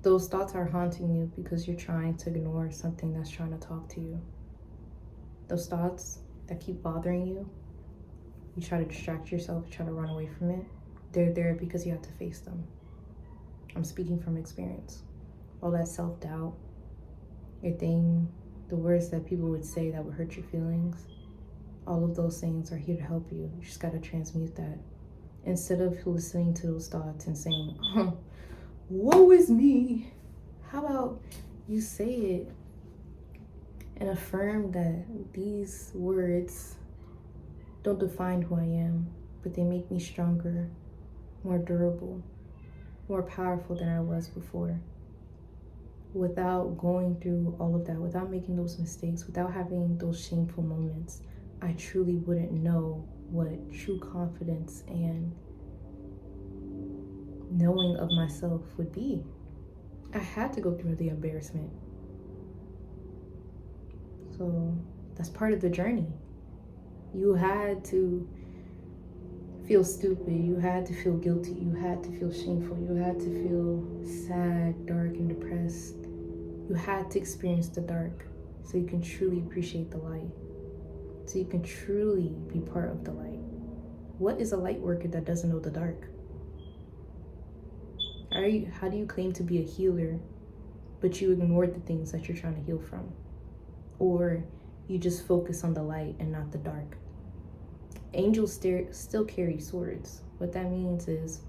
Those thoughts are haunting you because you're trying to ignore something that's trying to talk to you. Those thoughts that keep bothering you, you try to distract yourself, you try to run away from it. They're there because you have to face them. I'm speaking from experience. All that self-doubt, your thing, the words that people would say that would hurt your feelings, all of those things are here to help you. You just gotta transmute that. Instead of listening to those thoughts and saying, oh, woe is me, how about you say it and affirm that these words don't define who I am, but they make me stronger, more durable, more powerful than I was before. Without going through all of that, without making those mistakes, without having those shameful moments, I truly wouldn't know what true confidence and knowing of myself would be. I had to go through the embarrassment. So that's part of the journey. You had to feel stupid, you had to feel guilty, you had to feel shameful, you had to feel sad, dark, and depressed. You had to experience the dark so you can truly appreciate the light, so you can truly be part of the light. What is a light worker that doesn't know the dark? How do you claim to be a healer, but you ignore the things that you're trying to heal from? Or you just focus on the light and not the dark? Angels still carry swords. What that means is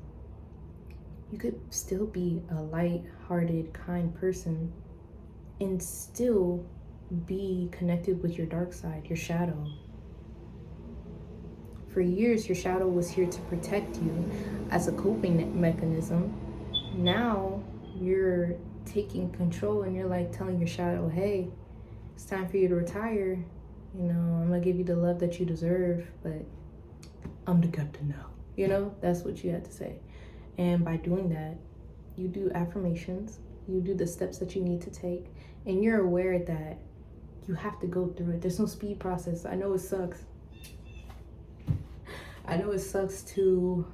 you could still be a light-hearted, kind person and still be connected with your dark side, your shadow. For years, your shadow was here to protect you as a coping mechanism. Now you're taking control and you're like telling your shadow, hey, it's time for you to retire. You know, I'm gonna give you the love that you deserve, but I'm the captain now. You know, that's what you had to say. And by doing that, you do affirmations, you do the steps that you need to take, and you're aware that you have to go through it. There's no speed process. I know it sucks. I know it sucks to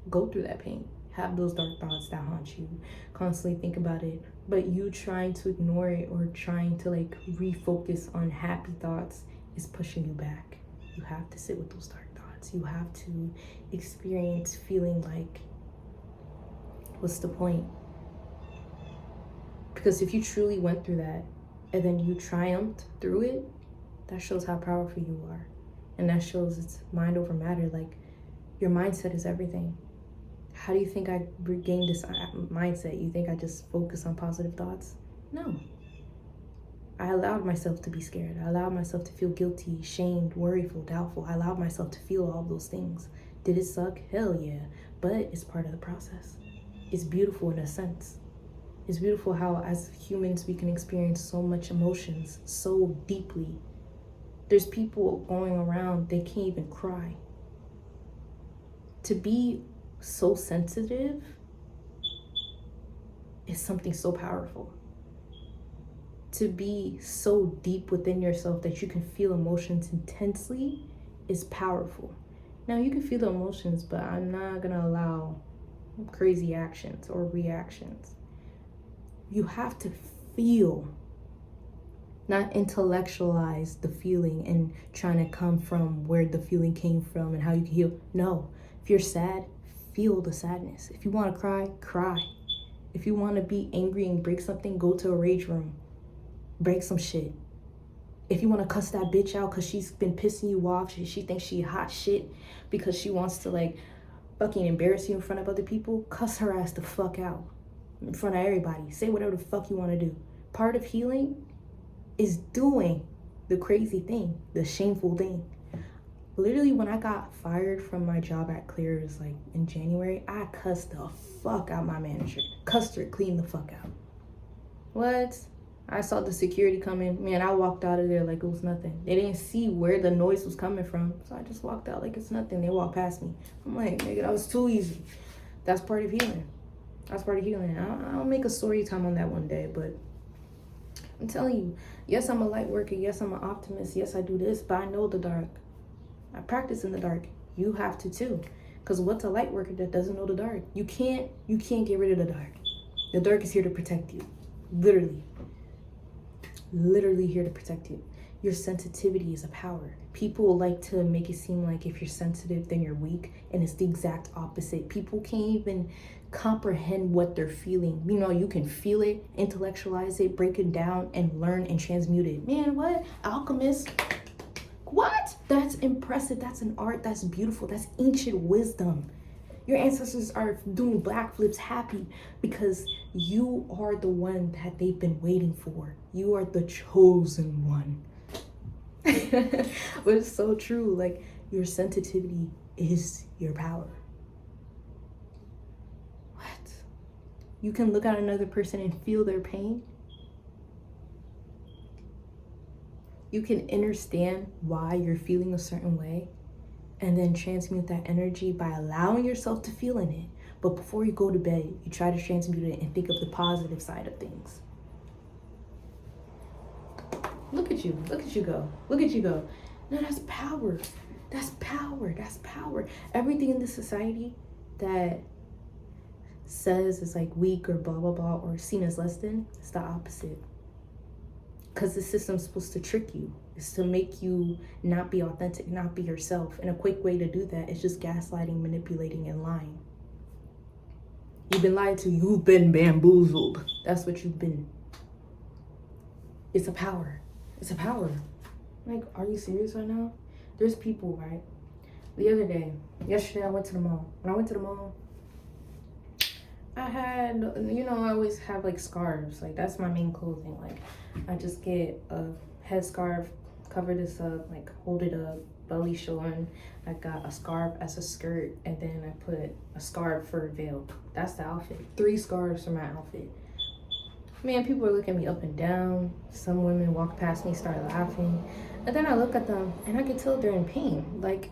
go through that pain, have those dark thoughts that haunt you, constantly think about it, but you trying to ignore it or trying to like refocus on happy thoughts is pushing you back. You have to sit with those dark thoughts. You have to experience feeling like, what's the point? Because if you truly went through that and then you triumphed through it, that shows how powerful you are. And that shows it's mind over matter. Like, your mindset is everything. How do you think I regained this mindset? You think I just focus on positive thoughts? No. I allowed myself to be scared. I allowed myself to feel guilty, shamed, worryful, doubtful. I allowed myself to feel all those things. Did it suck? Hell yeah. But it's part of the process. It's beautiful in a sense. It's beautiful how as humans we can experience so much emotions so deeply. There's people going around, they can't even cry. To be so sensitive is something so powerful. To be so deep within yourself that you can feel emotions intensely is powerful. Now you can feel the emotions, but I'm not gonna allow crazy actions or reactions. You have to feel, not intellectualize the feeling and trying to come from where the feeling came from and how you can heal. No, if you're sad, feel the sadness. If you want to cry, cry. If you want to be angry and break something, go to a rage room. Break some shit. If you want to cuss that bitch out because she's been pissing you off, she thinks she hot shit because she wants to like fucking embarrass you in front of other people, cuss her ass the fuck out in front of everybody. Say whatever the fuck you want to do. Part of healing is doing the crazy thing, the shameful thing. Literally, when I got fired from my job at Clear's, like in January, I cussed the fuck out my manager. Cussed her clean the fuck out. What? I saw the security coming. Man, I walked out of there like it was nothing. They didn't see where the noise was coming from, so I just walked out like it's nothing. They walked past me. I'm like, nigga, that was too easy. That's part of healing. That's part of healing. I'll make a story time on that one day, but I'm telling you, yes, I'm a light worker. Yes, I'm an optimist. Yes, I do this, but I know the dark. I practice in the dark. You have to too. Because what's a light worker that doesn't know the dark? You can't get rid of the dark. The dark is here to protect you. Literally. Literally here to protect you. Your sensitivity is a power. People like to make it seem like if you're sensitive, then you're weak. And it's the exact opposite. People can't even comprehend what they're feeling. You know, you can feel it, intellectualize it, break it down, and learn and transmute it. Man, what? Alchemist? What? That's impressive. That's an art. That's beautiful. That's ancient wisdom. Your ancestors are doing black flips happy because you are the one that they've been waiting for. You are the chosen one. But it's so true. Like, your sensitivity is your power. What? You can look at another person and feel their pain. You can understand why you're feeling a certain way and then transmute that energy by allowing yourself to feel in it. But before you go to bed, you try to transmute it and think of the positive side of things. Look at you go. Look at you go. No, that's power. That's power. That's power. Everything in this society that says it's like weak or blah, blah, blah, or seen as less than, it's the opposite. Because the system's supposed to trick you. It's to make you not be authentic, not be yourself. And a quick way to do that is just gaslighting, manipulating, and lying. You've been lied to. You've been bamboozled. That's what you've been. It's a power. It's a power. Like, are you serious right now? There's people, right? The other day, yesterday, I went to the mall. When I went to the mall, I had, you know, I always have like scarves. Like, that's my main clothing. Like, I just get a headscarf, cover this up, like hold it up, belly showing. I got a scarf as a skirt, and then I put a scarf for a veil. That's the outfit. 3 scarves for my outfit. Man, people are looking at me up and down. Some women walk past me, start laughing. And then I look at them and I can tell they're in pain. Like,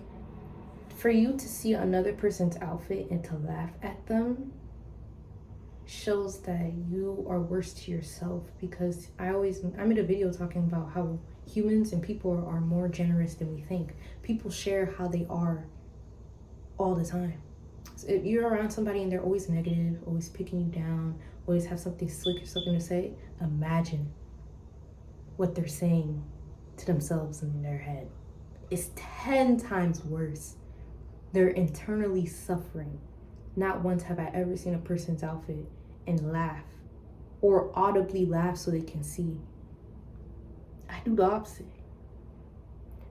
for you to see another person's outfit and to laugh at them shows that you are worse to yourself. Because I made a video talking about how humans and people are more generous than we think. People share how they are all the time. So if you're around somebody and they're always negative, always picking you down, always have something slick or something to say, imagine what they're saying to themselves in their head. It's 10 times worse. They're internally suffering. Not once have I ever seen a person's outfit and laugh, or audibly laugh so they can see. I do the opposite.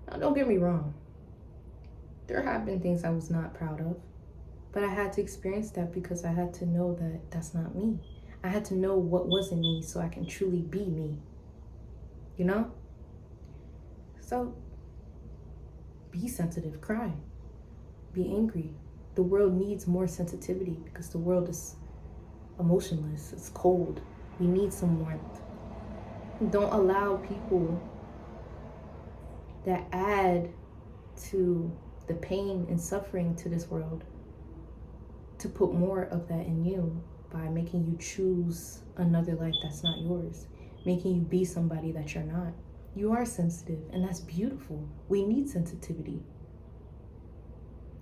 Now, don't get me wrong. There have been things I was not proud of, but I had to experience that because I had to know that that's not me. I had to know what wasn't me so I can truly be me. You know? So, be sensitive, cry, be angry. The world needs more sensitivity because the world is emotionless, it's cold. We need some warmth. Don't allow people that add to the pain and suffering to this world to put more of that in you by making you choose another life that's not yours, making you be somebody that you're not. You are sensitive, and that's beautiful. We need sensitivity.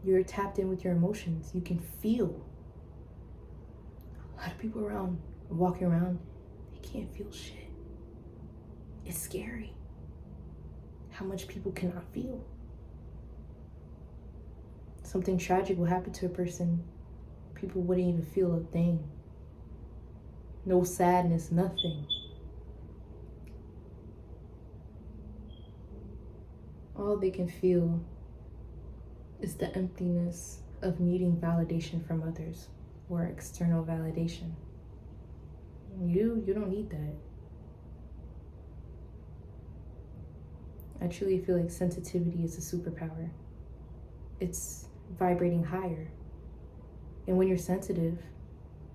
You're tapped in with your emotions. You can feel. A lot of people walking around, they can't feel shit. It's scary how much people cannot feel. Something tragic will happen to a person, people wouldn't even feel a thing. No sadness, nothing. All they can feel is the emptiness of needing validation from others or external validation. You don't need that. I truly feel like sensitivity is a superpower. It's vibrating higher. And when you're sensitive,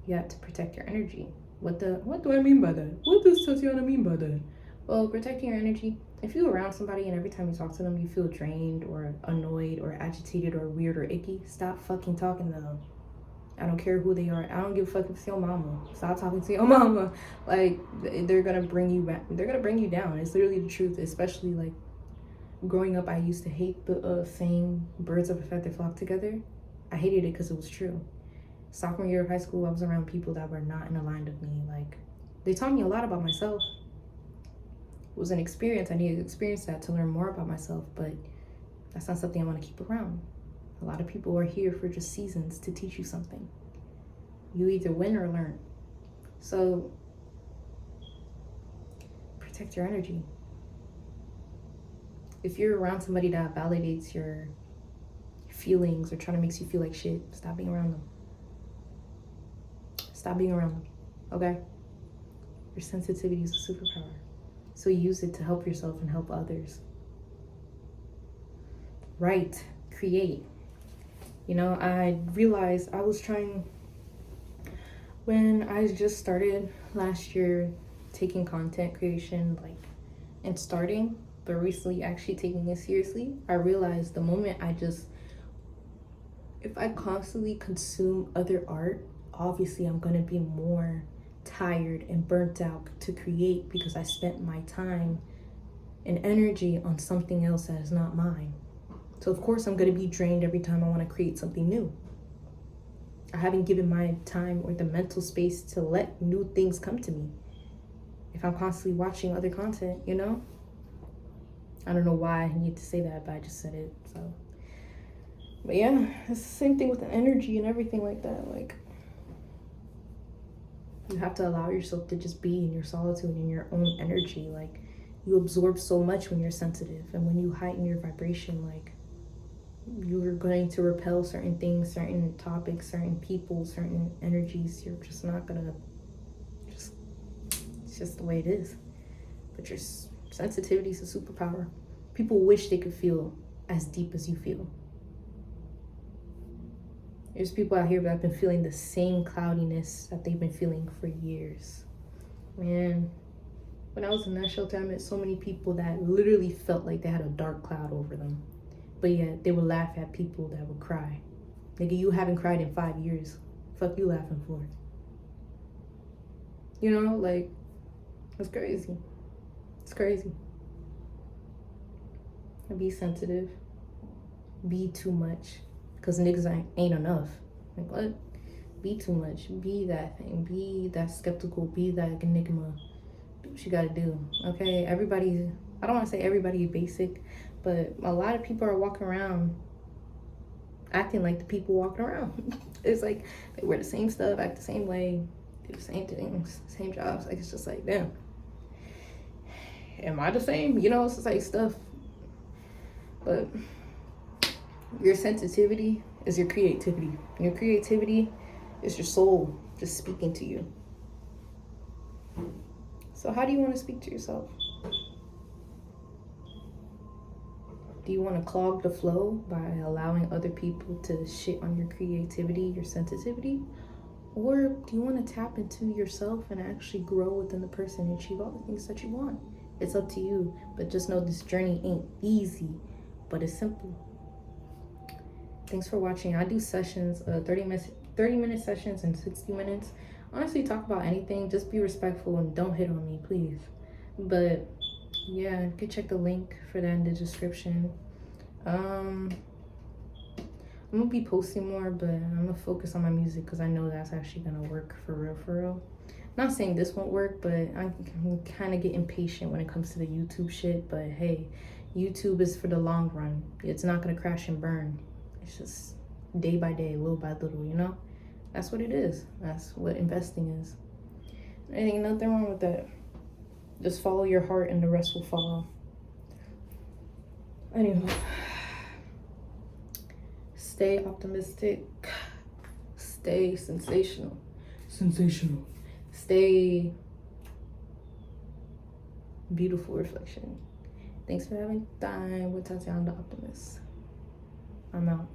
you have to protect your energy. What do I mean by that? What does Tatiana mean by that? Well, protecting your energy, if you're around somebody and every time you talk to them, you feel drained or annoyed or agitated or weird or icky, stop fucking talking to them. I don't care who they are. I don't give a fuck if it's your mama. Stop talking to your mama. Like, they're gonna bring you back. They're gonna bring you down. It's literally the truth. Especially like growing up, I used to hate the saying "birds of a feather flock together." I hated it because it was true. Sophomore year of high school, I was around people that were not in a line of me. Like, they taught me a lot about myself. It was an experience. I needed to experience that to learn more about myself, but that's not something I want to keep around. A lot of people are here for just seasons to teach you something. You either win or learn. So protect your energy. If you're around somebody that validates your feelings or trying to make you feel like shit, stop being around them. Stop being around them, okay? Your sensitivity is a superpower. So use it to help yourself and help others. Write, create. You know, I realized I was trying, when I just started last year taking content creation, like, and starting, but recently actually taking it seriously, I realized the moment if I constantly consume other art, obviously I'm gonna be more tired and burnt out to create because I spent my time and energy on something else that is not mine. So of course I'm gonna be drained every time I wanna create something new. I haven't given my time or the mental space to let new things come to me. If I'm constantly watching other content, you know? I don't know why I need to say that, but I just said it, so. But yeah, it's the same thing with the energy and everything like that. Like, you have to allow yourself to just be in your solitude, in your own energy. Like, you absorb so much when you're sensitive, and when you heighten your vibration, like, you're going to repel certain things, certain topics, certain people, certain energies. You're just not gonna, it's just the way it is. But your sensitivity is a superpower. People wish they could feel as deep as you feel. There's people out here that have been feeling the same cloudiness that they've been feeling for years. Man, when I was in that shelter, I met so many people that literally felt like they had a dark cloud over them. But yet, they would laugh at people that would cry. Nigga, you haven't cried in 5 years. Fuck you laughing for? You know, like, it's crazy. It's crazy. Be sensitive. Be too much. Because niggas ain't enough. Like, what? Be too much. Be that thing. Be that skeptical. Be that enigma. Do what you gotta do. Okay? Everybody, I don't want to say everybody basic, but a lot of people are walking around acting like the people walking around. It's like they wear the same stuff, act the same way, do the same things, same jobs. Like, it's just like, damn. Am I the same? You know, it's just like stuff. But your sensitivity is your creativity. And your creativity is your soul just speaking to you. So how do you want to speak to yourself? Do you want to clog the flow by allowing other people to shit on your creativity, your sensitivity? Or do you want to tap into yourself and actually grow within the person and achieve all the things that you want? It's up to you, but just know this journey ain't easy, but it's simple. Thanks for watching. I do sessions, 30-minute sessions and 60 minutes. Honestly, talk about anything. Just be respectful and don't hit on me, please. But yeah, you can check the link for that in the description. I'm gonna be posting more, but I'm gonna focus on my music because I know that's actually gonna work for real. Not saying this won't work, but I kind of get impatient when it comes to the YouTube shit. But hey, YouTube is for the long run. It's not gonna crash and burn. It's just day by day, little by little, you know? That's what it is. That's what investing is. There ain't nothing wrong with that. Just follow your heart and the rest will follow. Anyway, stay optimistic. Stay sensational. Stay beautiful reflection. Thanks for having time with Tatiana the Optimist. I'm out.